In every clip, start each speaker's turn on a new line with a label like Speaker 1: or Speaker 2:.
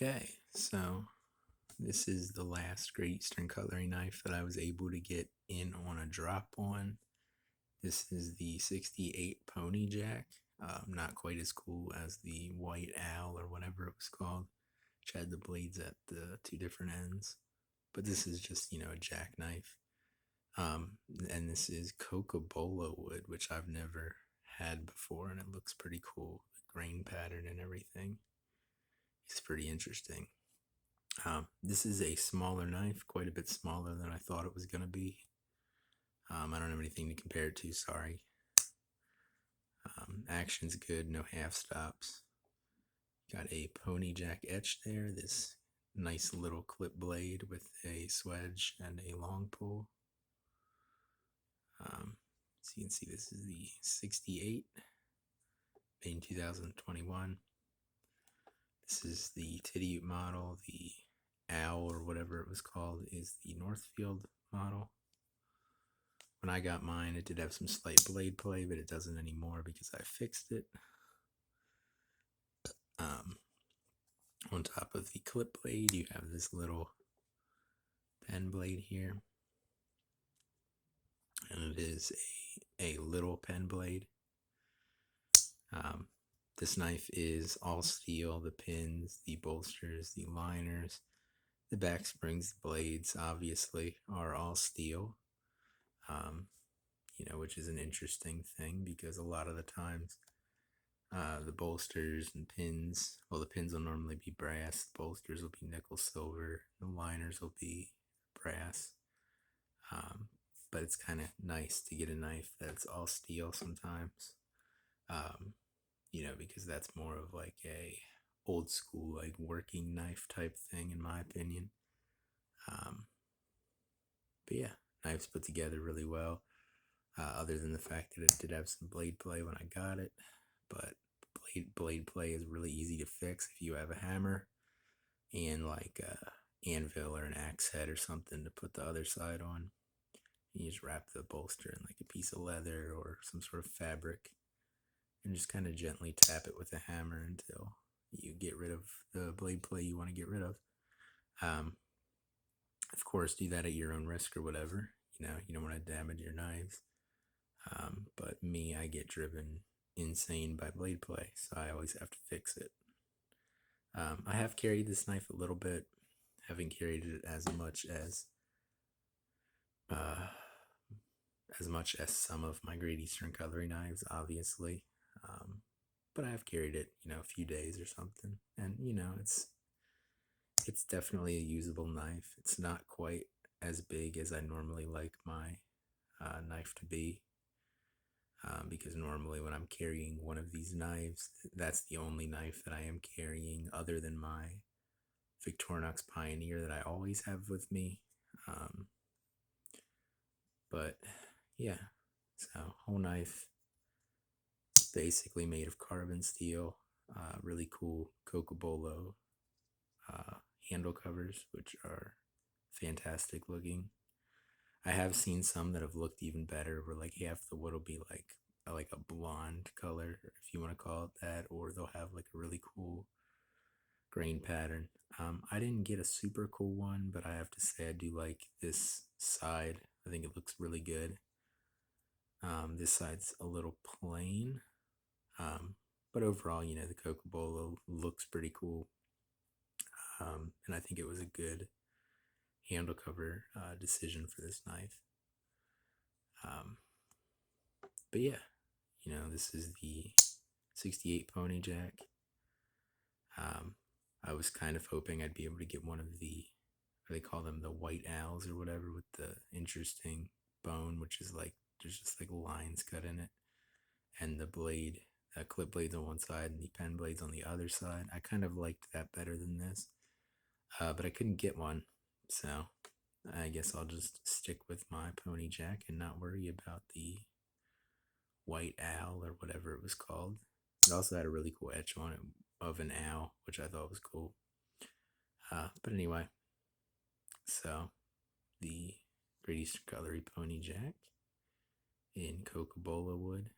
Speaker 1: Okay, so this is the last Great Eastern cutlery knife that I was able to get in on a drop on. This is the 68 Pony Jack. Not quite as cool as the White Owl or whatever it was called, which had the blades at the two different ends. But this is just, a jackknife. And this is Coca-Cola wood, which I've never had before, and it looks pretty cool. The grain pattern and everything is pretty interesting. This is a smaller knife, quite a bit smaller than I thought it was going to be. I don't have anything to compare it to, sorry. Action's good, no half stops. Got a pony jack etch there, this nice little clip blade with a swedge and a long pull. So you can see this is the 68, made in 2021. This is the Titty model. The Owl, or whatever it was called, is the Northfield model. When I got mine, it did have some slight blade play, but it doesn't anymore because I fixed it. On top of the clip blade, you have this little pen blade here. And it is a little pen blade. This knife is all steel. The pins, the bolsters, the liners, the back springs, the blades, obviously, are all steel. Which is an interesting thing because a lot of the times the bolsters and pins, well, the pins will normally be brass, the bolsters will be nickel silver, the liners will be brass. But it's kind of nice to get a knife that's all steel sometimes, because that's more of like a old school, like working knife type thing, in my opinion. But yeah, knives put together really well. Other than the fact that it did have some blade play when I got it, but blade play is really easy to fix if you have a hammer and like a anvil or an axe head or something to put the other side on. You just wrap the bolster in like a piece of leather or some sort of fabric and just kind of gently tap it with a hammer until you get rid of the blade play you want to get rid of. Of course, do that at your own risk or whatever. You don't want to damage your knives. But me, I get driven insane by blade play, so I always have to fix it. I have carried this knife a little bit, haven't carried it uh, as much as some of my Great Eastern cutlery knives, obviously. But I have carried it, a few days or something, and it's definitely a usable knife. It's not quite as big as I normally like my knife to be. Because normally when I'm carrying one of these knives, that's the only knife that I am carrying other than my Victorinox Pioneer that I always have with me. But yeah, so whole knife basically made of carbon steel. Really cool Coca-Cola handle covers, which are fantastic looking. I have seen some that have looked even better, where like half the wood will be like a blonde color, if you want to call it that, or they'll have like a really cool grain pattern. I didn't get a super cool one, but I have to say I do like this side. I think it looks really good. This side's a little plain, but overall, the Coca-Cola looks pretty cool. And I think it was a good handle cover decision for this knife. But yeah, this is the 68 Pony Jack. I was kind of hoping I'd be able to get one of they call them the white owls or whatever, with the interesting bone, which is like, there's just like lines cut in it, and the blade, clip blades on one side and the pen blades on the other side. I kind of liked that better than this, but I couldn't get one, so I guess I'll just stick with my Pony Jack and not worry about the white owl or whatever it was called. It also had a really cool etch on it of an owl, which I thought was cool. But anyway, so the Great Eastern Cutlery Pony Jack in Coca-Cola wood.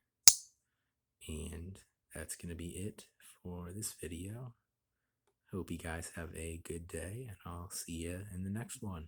Speaker 1: And that's going to be it for this video. Hope you guys have a good day, and I'll see you in the next one.